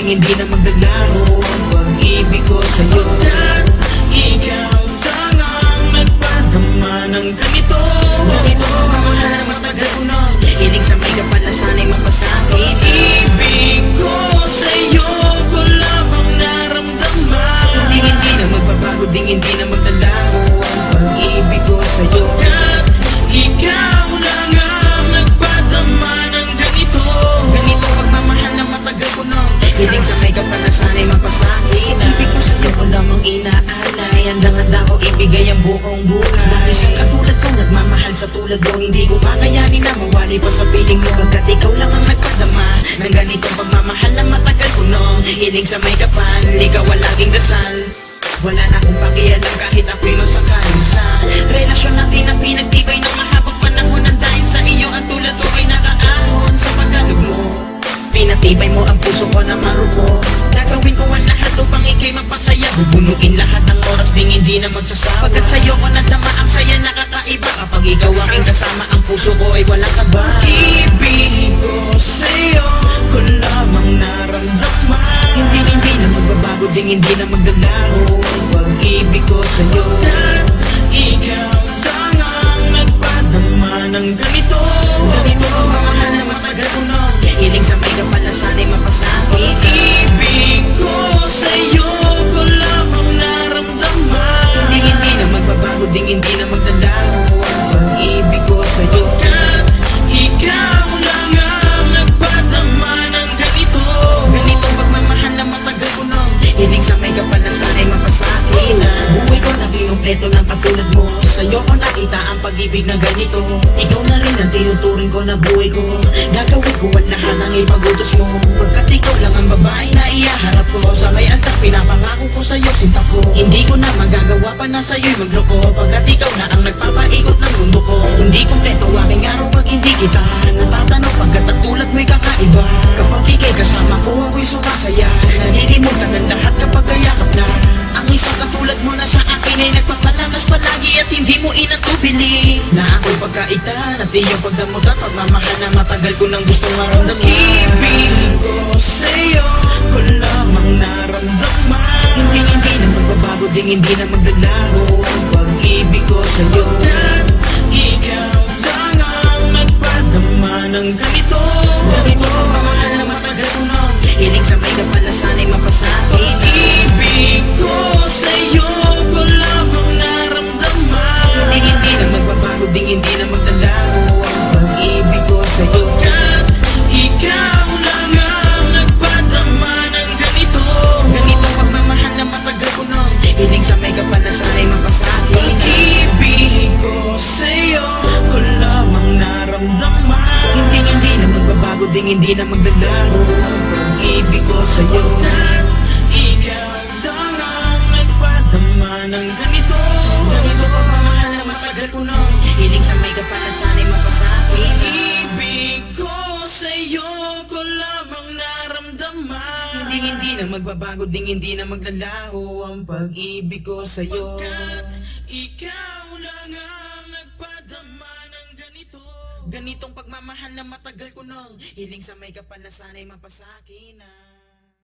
ding hindi na magdalaho ang pag-ibig ko sa'yo. At ikaw lang ang nagpadama ng ganito. Mamahal na matagal ko na hiling sa may kapal na sana'y mapasakin. Ibig ko sa'yo ko lamang naramdaman. Hindi na magbabago, ding hindi na magdalaho ang pag-ibig ko sa'yo. At ikaw lang ang nagpadama ng ganito. Ganito pagmamahal na matagal ko na hiling sa may kapal na sana'y mapasakin. Ibig ko sa'yo ko lamang inaalay. Handang-handa ko ibigay ang buong buhay. Isang katulad ko nagmamahal sa tulad mo. Hindi ko kakayanin na mawali pa sa piling mo. Pagkat ikaw lang ang nagpadama ng ganitong pagmamahal na matagal ko nung hiling sa may kapal. Ikaw ang laging dasal. Wala na akong pakialam kahit ako'y masakal sa relasyon natin na pinagtibay ng mahabang panahon. Ang dahil sa iyo ang tulad ko ay nakaahon sa pagkalog mo. Pinatibay mo ang puso ko na marupo. Gagawin ko ang lahat upang ikay mapasaya. Bubunuin lahat ng oras ding hindi na magsasawa. Pagkat sa'yo ko nadama ang saya nakakaiba. Kapag ikaw aking kasama ang puso ko ay walang kaba. Ibig ko sa'yo ko lamang naramdaman. Hindi na magbabago ding hindi na magdalaho ang pag-ibig ko sa'yo. At ikaw lang ang nagpadama ng ganito. Mamahal na matagal ko na hiling sa may kapal na sana'y mapasakin. Ibig ko sa'yo ko lamang naramdaman. Hindi na magbabago ding hindi na magdalaho ang pag-ibig ko sa'yo. At ikaw lang ang nagpadama ng ganito. Ganitong pagmamahal na matagal ko na hiling sa may kapal na sana'y mapasakin. Buhay ko naging kompleto ng katulad mo. Sa'yo ko nakita ang pag-ibig na ganito. Ikaw na rin ang tinuturing ko na buhay ko. Gagawin ko ang lahat ng ipagutos mo. Pagkat ikaw lang ang babae na iyaharap ko. Sa may altar pinapangako ko sa'yo sinta ko. Hindi ko na magagawa pa na sa'yo'y magloko. Pagkat ikaw na ang nagpapaikot ng mundo ko. Hindi kompleto aking araw pag hindi kita natatanong. Pagkat at tulad mo'y kakaiba. Kapag ikay kasama ko ako'y sumasaya. Nanilimutan ang lahat kapag kayakap na. Ang isang katulad mo na sa akin ay nagpapalakas palagi at hindi mo inatubili. Na ako'y pagkaitan at iyong pagdamutan. Pagmamahal na matagal ko nang gustong maramdaman. Ibig ko sa'yo ko lamang naramdaman. Hindi na magbabago ding hindi na magdalaho ang pag-ibig ko sa'yo. At ikaw lang ang nagpadama ng ganito. Pagmamahal na matagal ko nang hiling sa may kapal na sana'y mapasakin. Ibig ko sa'yo ko lamang naramdaman. Hindi na magbabago ding hindi na magdalaho ang pag-ibig ko sa'yo. At ikaw lang ang nagpadama ng ganito. Ganitong pagmamahal na matagal ko nung hiling sa may kapal na sana'y mapasakin. Ibig ko sa'yo ko lamang naramdaman. Hindi na magbabago ding hindi na magdalaho ang pag-ibig ko sa'yo. At ikaw lang ang nagpadama ng ganito. Pagmamahal na matagal ko nung hiling sa may kapal na sana'y mapasakin. Ibig ko sa'yo ko lamang naramdaman. Hindi na magbabago ding hindi na maglalaho ang pag-ibig ko sa'yo. Pagkat ikaw lang ang nagpadama ng ganito. Ganitong pagmamahal na matagal ko nung hiling sa may kapal na sana'y mapasakin.